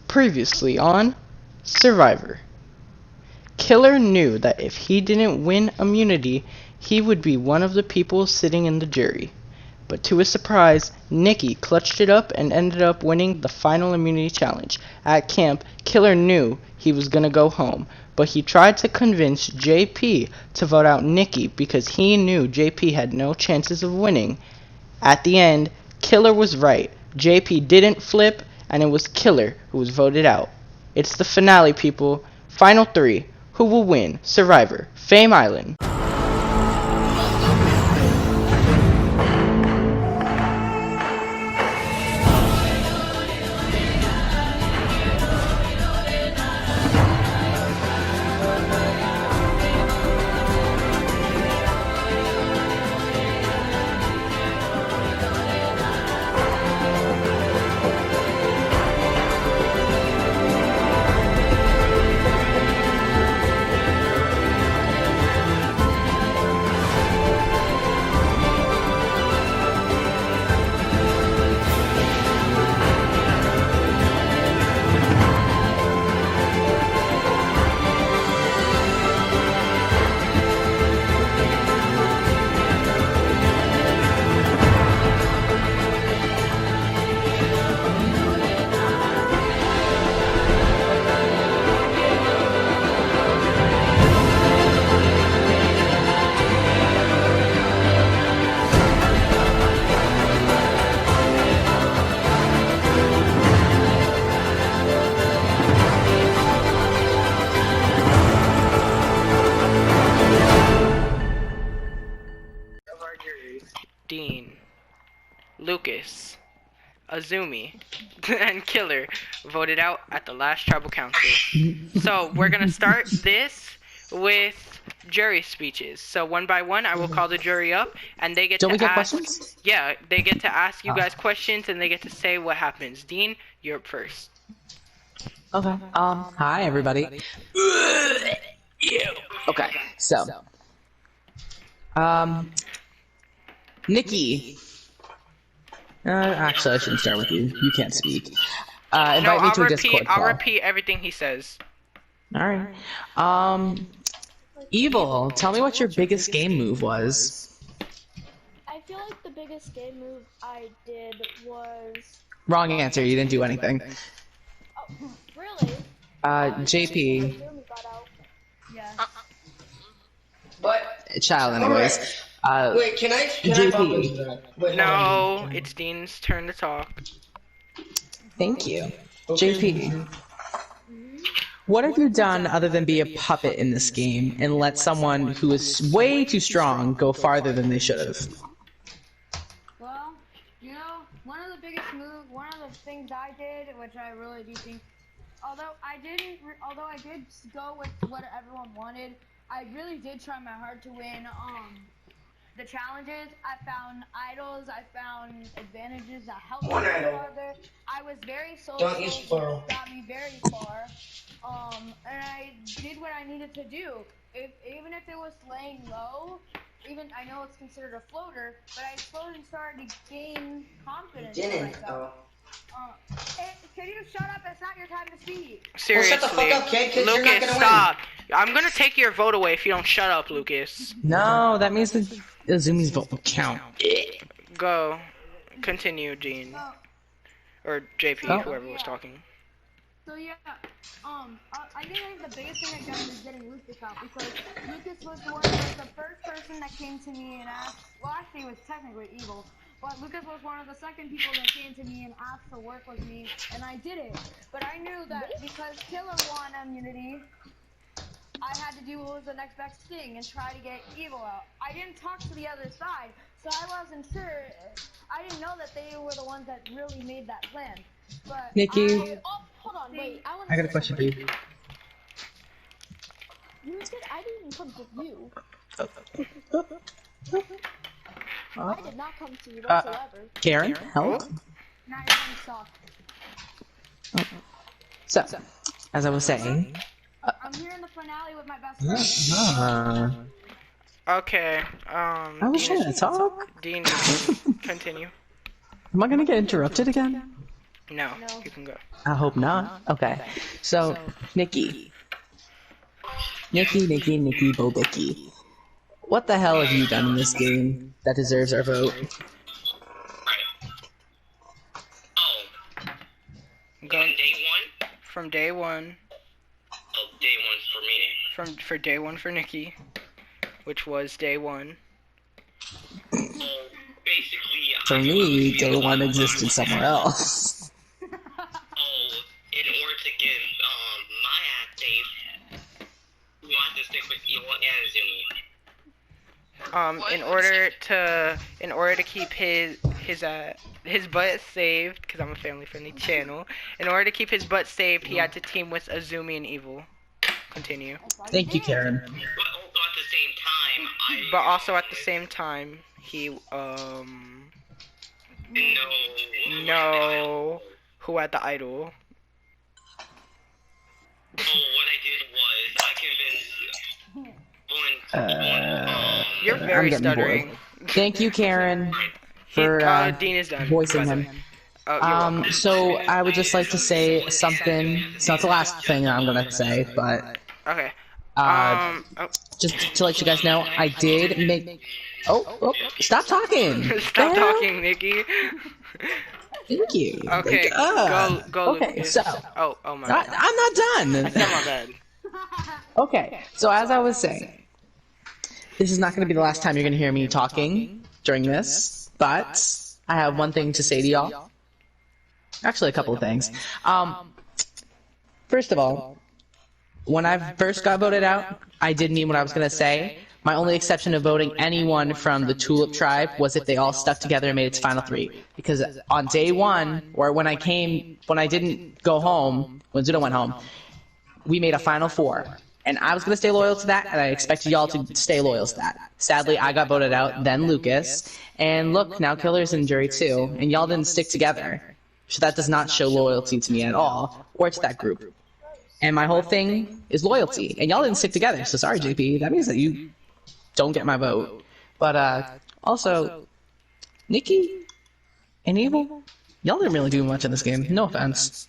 Previously on Survivor. Killer knew that if he didn't win immunity, he would be one of the people sitting in the jury. But to his surprise, Nikki clutched it up and ended up winning the final immunity challenge. At camp, Killer knew he was gonna go home, but he tried to convince JP to vote out Nikki because he knew JP had no chances of winning. At the end, Killer was right. JP didn't flip, and it was Killer who was voted out. It's the finale, people. Final 3. Who will win? Survivor. Fame Island. Dean, Lucas, Azumi, and Killer voted out at the last tribal council. So we're gonna start this with jury speeches. So one by one, I will call the jury up, and they get Don't to we get ask. questions? Yeah, they get to ask you guys questions, and they get to say what happens. Dean, you're up first. Okay. Hi everybody. Okay, so, Nikki. Actually, I shouldn't start with you. You can't speak. Invite me to a Discord call. I'll repeat everything he says. All right. Evil, tell me what your biggest game move was. I feel like the biggest game move I did was... Wrong answer. You didn't do anything. Oh, really? JP. Yeah. Child, anyways. Wait, can I bump into that? Wait, No, it's Dean's turn to talk. Thank you. Okay. JP. What have you done other than be a puppet in this game and let someone who is way too strong go farther than they should have? Well, you know, one of the things I did, which I really do think, although I did go with what everyone wanted, I really did try my hard to win, the challenges. I found idols, I found advantages that helped me farther. I was very social, got me very far. And I did what I needed to do. Even if it was laying low, I know it's considered a floater, but I slowly started to gain confidence in myself. Hey, can you shut up? It's not your time to speak. Seriously, well, shut the fuck up, kid, 'cause you're not Lucas, gonna stop. I'm gonna take your vote away if you don't shut up, Lucas. No, that means that Azumi's vote will count. Go. Continue, Dean. Or JP, whoever was talking. So yeah, I think the biggest thing I done was getting Lucas out, because Lucas was the first person that came to me and asked, well actually it was technically Evil, but Lucas was one of the second people that came to me and asked to work with me, and I did it. But I knew that because Killer won immunity, I had to do what was the next best thing and try to get Evil out. I didn't talk to the other side, so I wasn't sure. I didn't know that they were the ones that really made that plan. But Nikki. Hold on, wait. I got a question for you. You said I didn't even come to you. I did not come to you whatsoever. Karen, help. now you're gonna stop. So, as I was saying. I'm here in the finale with my best friend. Okay, I was trying to talk. Dean, continue. Am I gonna get interrupted again? No, No. you can go. I hope not. Okay. So, Nikki, Bobicki. What the hell have you done in this game that deserves our vote? Oh, Go day one? from day one. Oh, day one for me. For day one for Nikki, which was day one. So, basically, For me, day one existed somewhere else. in order to get my ass safe, you have to stick with Evil and Zumi. In order to keep his butt saved, because I'm a family-friendly channel. In order to keep his butt saved, he had to team with Azumi and Evil. Continue. Thank you, Karen. But also at the same time, He no. who had the idol. Oh, what I did was I convinced You're I'm very getting stuttering. bored. Thank you, Karen, for Dean is done. voicing by the him. way. Oh, you're welcome. So I would just like to say something. It's not the last thing I'm gonna say, but Okay. uh, just to let you guys know, I did make. Oh, stop talking! Stop The hell? talking, Nikki. Thank you. Okay, go. Okay, Lucas. so Oh my bad. I'm not done. That's not my bad. Okay, so as I was saying, this is not going to be the last time you're going to hear me talking during this, but I have one thing to say to y'all. Actually, a couple of things. First of all, when I first got voted out, I did mean what I was going to say. My only exception of voting anyone from the Tulip tribe was if they all stuck together and made it to final 3. Because on day 1, or when I didn't go home, when Zuno went home, we made a final 4. And I was going to stay loyal to that, and I expected y'all to stay loyal to that. Sadly, I got voted out, then Lucas. And look, now Killer's in jury too, and y'all didn't stick together. So that does not show loyalty to me at all, or to that group. And my whole thing is loyalty, and y'all didn't stick together, so sorry, JP. That means that you don't get my vote. But also, Nikki and Evil, y'all didn't really do much in this game. No offense.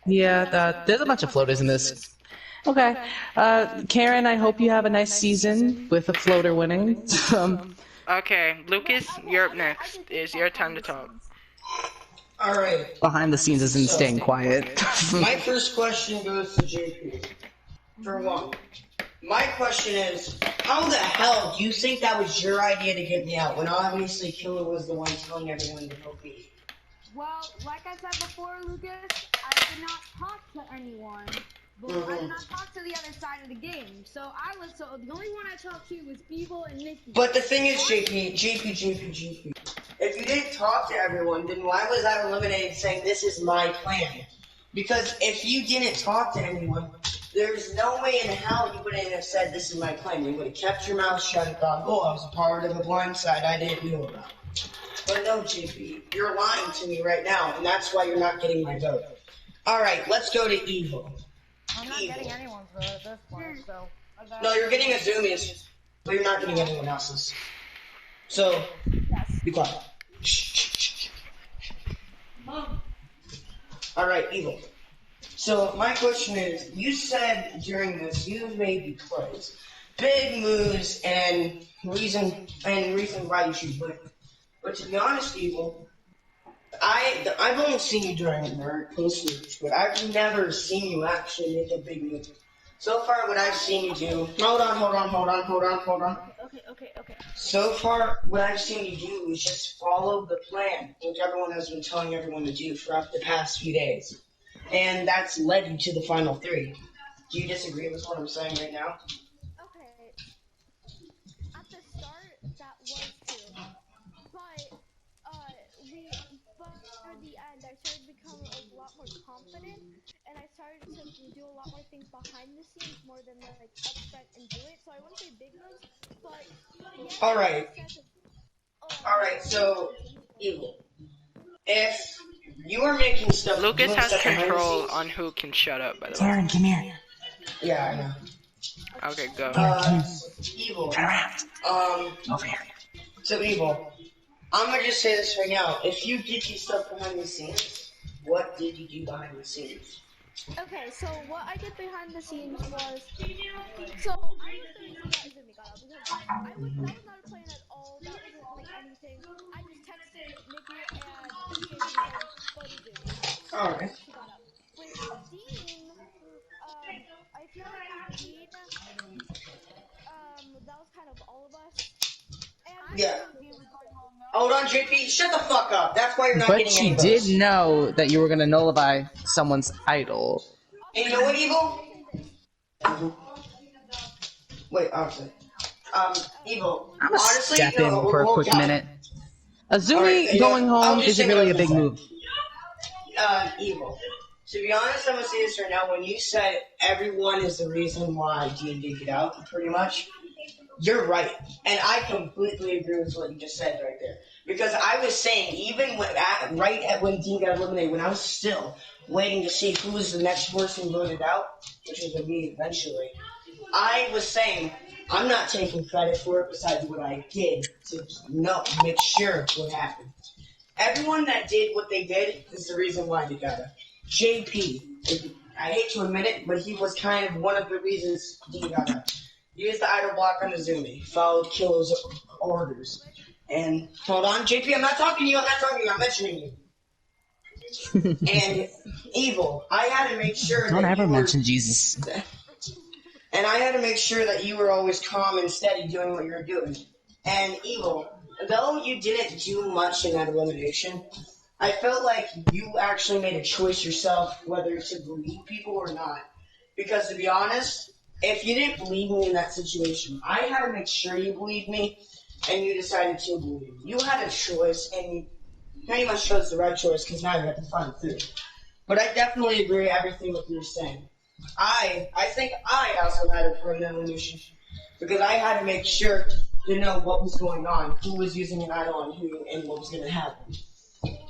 Yeah, there's a bunch of floaters in this. Okay. Karen, I hope you have a nice season with a floater winning. Okay, Lucas, you're up next. It's your time to talk. Alright. Behind the scenes isn't staying quiet. My first question goes to JP. For one. My question is, how the hell do you think that was your idea to get me out when obviously Killer was the one telling everyone to vote me? Well, like I said before, Lucas, I did not talk to anyone. But I did not talk to the other side of the game. So the only one I talked to was Evil and Nikki. But the thing is, JP, if you didn't talk to everyone, then why was I eliminated saying this is my plan? Because if you didn't talk to anyone, there's no way in hell you wouldn't have said this is my plan. You would have kept your mouth shut and thought, oh, I was a part of the blind side I didn't know about. But no, JP, you're lying to me right now, and that's why you're not getting my vote. Alright, let's go to Evil. I'm not getting anyone's vote at this point, so... No, you're getting Azumi's, but you're not getting anyone else's. So, be quiet. Alright, Evil. So, my question is, you said during this you've made plays, big moves, and reason why you should win. But to be honest, Evil, I've only seen you during nerd posters, but I've never seen you actually make a big move. So far, what I've seen you do... Hold on. Okay. So far, what I've seen you do is just follow the plan, which everyone has been telling everyone to do throughout the past few days. And that's led you to the final 3. Do you disagree with what I'm saying right now? Okay. At the start, that was true. But at the end, I started to become a lot more confident, and I started to do a lot more things behind the scenes more than like up front and do it. So I wouldn't say big moves, but yeah. Alright, so Evil. If you are making stuff, Lucas has stuff control on who can shut up, by the way. Karen, come here. Yeah, I know. Okay, go. Evil. Turn around. Over here. So Evil. I'm gonna just say this right now. If you did your stuff behind the scenes, what did you do behind the scenes? Okay, so what I did behind the scenes was, so I was the reason that Izumi got out because that was not a plan at all. That wasn't like anything. I just texted Nikki and JP saying go to Izumi, so Alright. she got out. With Dean, I feel like with Dean, that was kind of all of us. And Yeah. Dean was going home, no? Hold on, JP. Shut the fuck up. That's why you're not But getting she any did votes. know that you were gonna nullify someone's idol. And you know what, I Evil? will say this. Wait, honestly. Evil. I'm gonna Honestly, step no, in for a hold quick on. minute. Alright, Azumi you know, going I'll home just say isn't what I really a was big gonna move. say. Evil. To be honest, I'm gonna say this right now. When you said everyone is the reason why D&D get out, pretty much, you're right. And I completely agree with what you just said right there. Because I was saying, even right at when Dean got eliminated, when I was still waiting to see who was the next person voted out, which was me eventually, I was saying, I'm not taking credit for it besides what I did to make sure what happened. Everyone that did what they did is the reason why they got it. JP, I hate to admit it, but he was kind of one of the reasons he got it. He used the idle block on Izumi, followed Killer's orders. And, hold on, JP, I'm not talking to you, I'm mentioning you. And, Evil, I had to make sure Don't that ever you were... mention Jesus. And I had to make sure that you were always calm and steady doing what you were doing. And Evil, though you didn't do much in that elimination, I felt like you actually made a choice yourself whether to believe people or not. Because to be honest, if you didn't believe me in that situation, I had to make sure you believed me, and you decided to believe me. You had a choice, and you pretty much chose the right choice because now you have to find through. But I definitely agree with everything that you're saying. I think I also had a part in that elimination because I had to make sure to know what was going on, who was using an idol on who, and what was going to happen.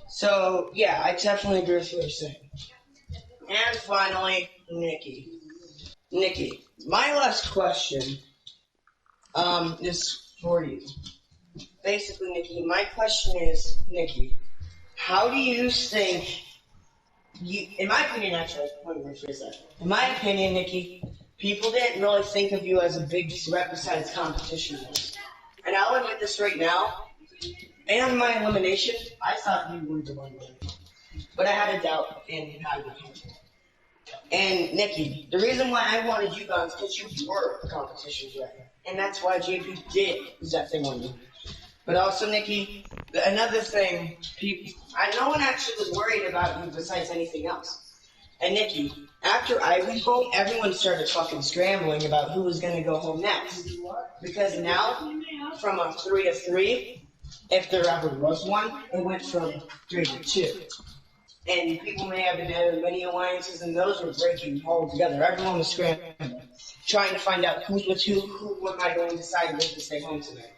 So, yeah, I definitely agree with what you're saying. And finally, Nikki. Nikki, my last question is for you. Basically, Nikki, my question is, Nikki, how do you think in my opinion, actually, let me rephrase that. In my opinion, Nikki, people didn't really think of you as a big threat besides competition was. And I'll admit this right now. In my elimination, I thought you were the one winning. But I had a doubt in how you handled it. And Nikki, the reason why I wanted you guys is because you were a competition threat. And that's why JP did that thing on you. But also, Nikki, another thing, no one actually was worried about you besides anything else. And Nikki, after I went home, everyone started fucking scrambling about who was going to go home next. Because now, from a 3 to 3, if there ever was one, it went from 3 to 2. And people may have been having many alliances, and those were breaking all together. Everyone was scrambling, trying to find out who's with who am I going to decide with to stay home tonight.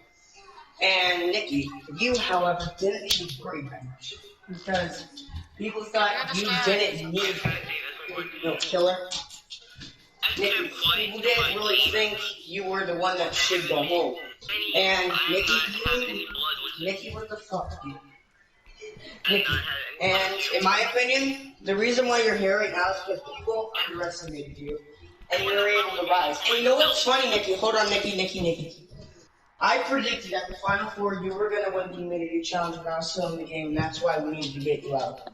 And Nikki, you, however, didn't need to worry that much. Because people thought you didn't need no killer. Nikki, people didn't really think you were the one that should go home. And Nikki, what the fuck, dude? Nikki, and in my opinion, the reason why you're here right now is because people underestimated you, and you were able to rise. And you know what's funny, Nikki? Hold on, Nikki. I predicted at the Final Four you were going to win the Immunity Challenge when I was still in the game, and that's why we needed to get you out.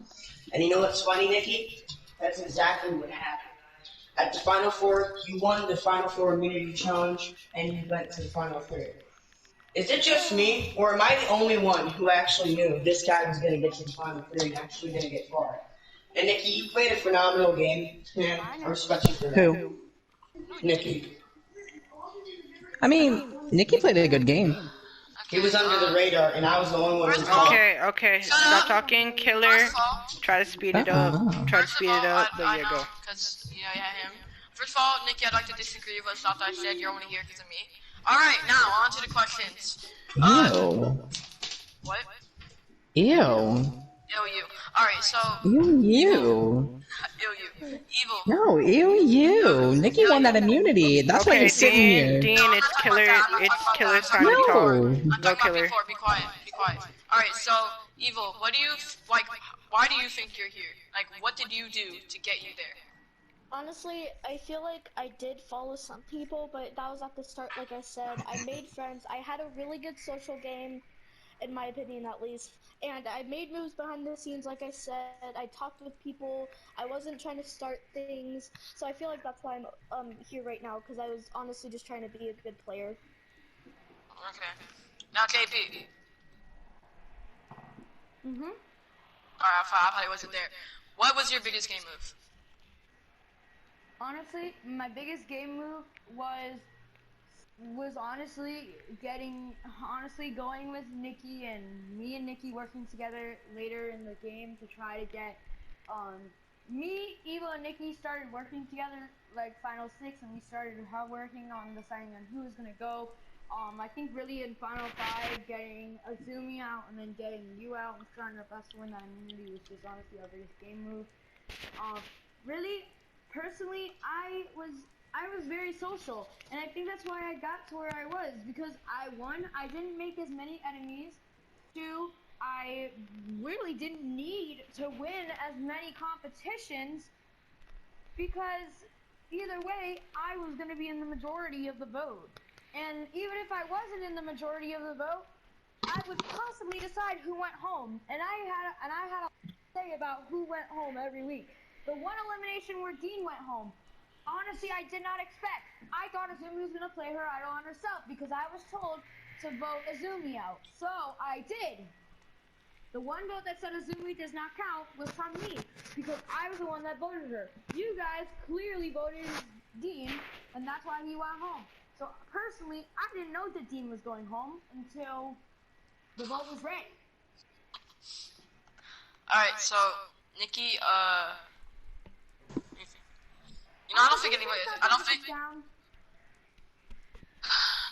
And you know what's funny, Nikki? That's exactly what happened. At the Final Four, you won the Final Four Immunity Challenge, and you went to the Final Three. Is it just me, or am I the only one who actually knew this guy was going to get to the Final Three and actually going to get far? And Nikki, you played a phenomenal game, and I respect you for that. Who? Nikki. I mean, Nikki played a good game. He was under the radar, and I was the only one who saw it. Okay. Stop talking, Killer. Try to speed it up. But yeah, go. Because, him. First of all, Nikki, I'd like to disagree with stuff I said. You're only here because of me. Alright, now, on to the questions. Ew. What? Ew. Ew, you. Alright, so... Ew. Ew, you. Evil. No, ew. Nikki won that immunity. That's why you're sitting here. Dean, it's Killer's time to talk. I'm Go, talking Killer. before. Be quiet. Alright, so, Evil, what do you, like, why do you think you're here? Like, what did you do to get you there? Honestly, I feel like I did follow some people, but that was at the start, like I said. I made friends. I had a really good social game, in my opinion at least. And I made moves behind the scenes, like I said. I talked with people. I wasn't trying to start things. So I feel like that's why I'm here right now, because I was honestly just trying to be a good player. Okay. Now, JP. Mm-hmm. Alright, I thought he wasn't there. What was your biggest game move? Honestly, my biggest game move was honestly going with Nikki and me and Nikki working together later in the game to try to get me, Eva, and Nikki started working together like Final 6, and we started working on deciding on who was gonna go. I think really in Final 5, getting Azumi out and then getting you out and trying our best to win that immunity was just honestly our biggest game move. Really, personally, I was very social, and I think that's why I got to where I was, because I didn't make as many enemies. 2, I really didn't need to win as many competitions, because either way, I was going to be in the majority of the vote. And even if I wasn't in the majority of the vote, I would possibly decide who went home, and I had a say about who went home every week. The one elimination where Dean went home, honestly, I did not expect. I thought Azumi was going to play her idol on herself because I was told to vote Azumi out. So I did. The one vote that said Azumi does not count was from me because I was the one that voted her. You guys clearly voted Dean, and that's why he went home. So personally, I didn't know that Dean was going home until the vote was ready. Alright, so, Nikki, you know, I don't think anybody,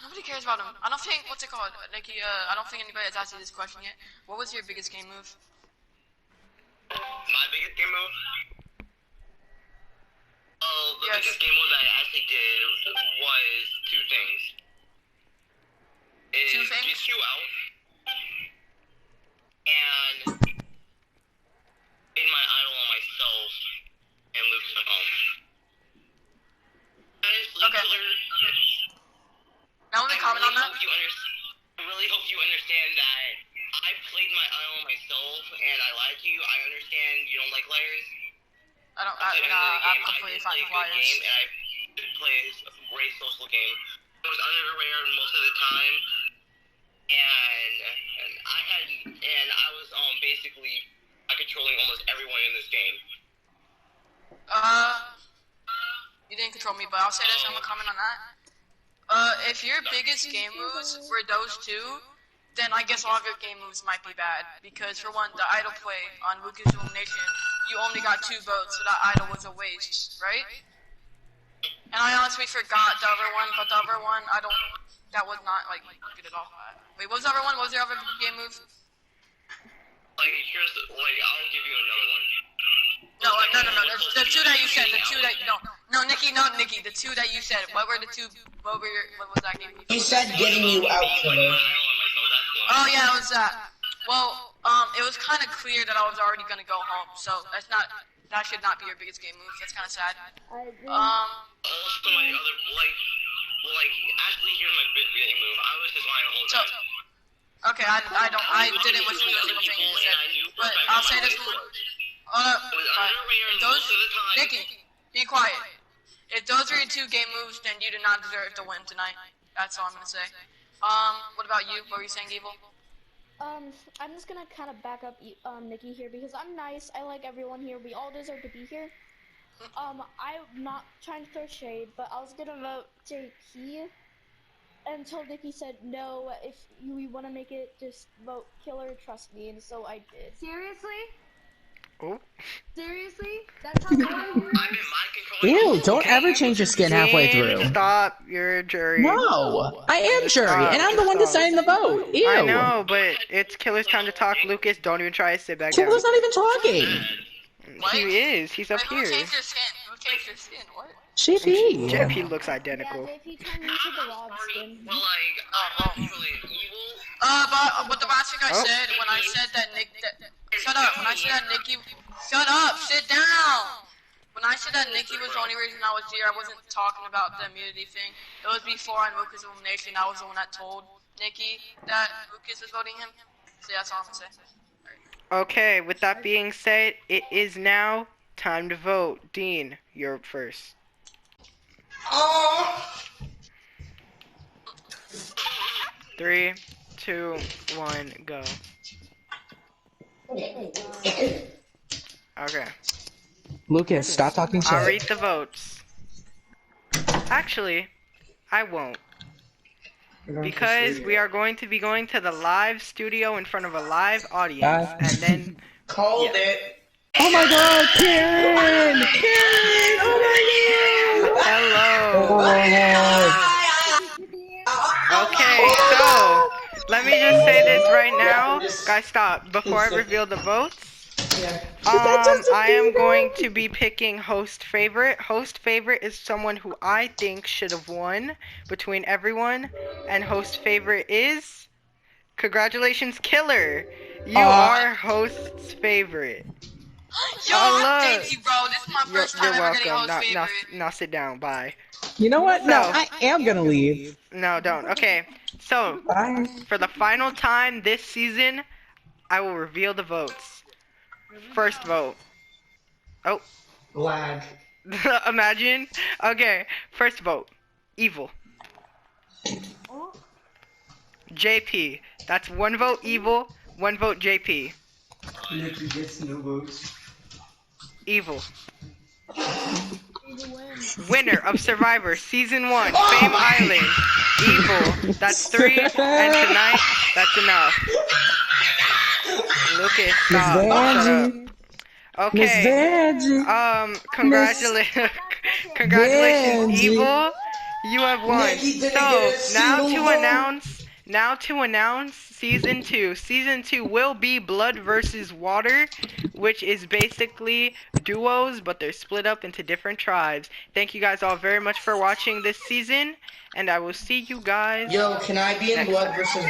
nobody cares about him. I don't think, what's it called, Nikki, I don't think anybody has asked you this question yet. What was your biggest game move? My biggest game move? Oh, the Yes. biggest game move that I actually did was two things. Two things? Get you out, and in my idol on myself, and Luke's at home. Honestly, Okay. Killer, Now let me comment on that. I really hope you understand that I played my idol myself, and I lied to you. I understand you don't like liars. I'm completely fine with liars. Game, and I did play a great social game. It was under the radar most of the time, and I was basically controlling almost everyone in this game. You didn't control me, but I'll say this, I'm gonna comment on that. If your biggest game moves were those two, then I guess all of your game moves might be bad. Because for one, the idol play on Lucas Illumination, you only got 2 votes, so that idol was a waste, right? And I honestly forgot the other one, but the other one, that was not, like, good at all. Wait, what was the other one? What was your other game move? Like, I'll give you another one. No, the two that you said, Nikki, the two that you said, what were the two, what was that game? He said getting you out, Killer. Oh yeah, it was that. Well, it was kind of clear that I was already gonna go home, so that should not be your biggest game move. That's kind of sad. I agree. Also, my other, actually, here's my big game move. I was just lying the whole time. Okay, I didn't listen to a single thing you said, but I'll say this. Nikki, be quiet. If those are your 2 game moves, then you do not deserve to win tonight. That's all I'm gonna say. What about you? What were you saying, Evil? I'm just gonna kind of back up Nikki here because I'm nice. I like everyone here. We all deserve to be here. I'm not trying to throw shade, but I was gonna vote JP until Nikki said no. If you want to make it, just vote Killer. Trust me, and so I did. Seriously? Oh. Seriously? That's how good you Ew, don't ever change your skin halfway through. Stop your jury. No, I am jury, and I'm the one deciding the vote. Ew. I know, but it's Killer's time to talk. Lucas, don't even try to sit back down. Killer's not even talking. What? He is. He's up Who here. changed your skin? Who changed your skin? What? JP. JP looks Yeah, identical. JP turned into the Rob skin. Well, really evil. But the last thing I said, when I said that shut up. When I said that Nikki, shut up, sit down. When I said that Nikki was the only reason I was here, I wasn't talking about the immunity thing. It was before on Lucas' elimination. I was the one that told Nikki that Lucas was voting him. So yeah, that's all I'm gonna say. Okay, with that being said, it is now time to vote. Dean, you're up first. Oh. 3, 2, 1, go. Okay. Lucas, stop talking shit. I'll read the votes. Actually, I won't. Because we are going to be going to the live studio in front of a live audience, and then... Called it. Oh my god, Karen! Karen! Oh my Hello! Okay, so, let me just say this right now. Guys, stop. Before I reveal the votes, I am going to be picking host favorite. Host favorite is someone who I think should have won between everyone, and host favorite is... Congratulations, Killer! You are host's favorite. Yo, look. thank you, bro. This is my first time ever getting host favorite. Now sit down. Bye. You know what? No, So- I am gonna leave. No, don't. Okay, so Bye. for the final time this season, I will reveal the votes. First vote. Oh, Lag. imagine. Okay, first vote. Evil. JP. That's one vote Evil, one vote JP. Nikki gets no votes. Evil. Winner of Survivor Season 1, Fame Island. Evil. That's 3, and tonight, that's enough. Lucas, stop. Shut up. Okay. Congratulations, Evil. You have won. Nikki didn't get a So now single to announce season 2. Season 2 will be Blood versus Water, which is basically duos, but they're split up into different tribes. Thank you guys all very much for watching this season, and I will see you guys. Yo, can I be in next Blood time. versus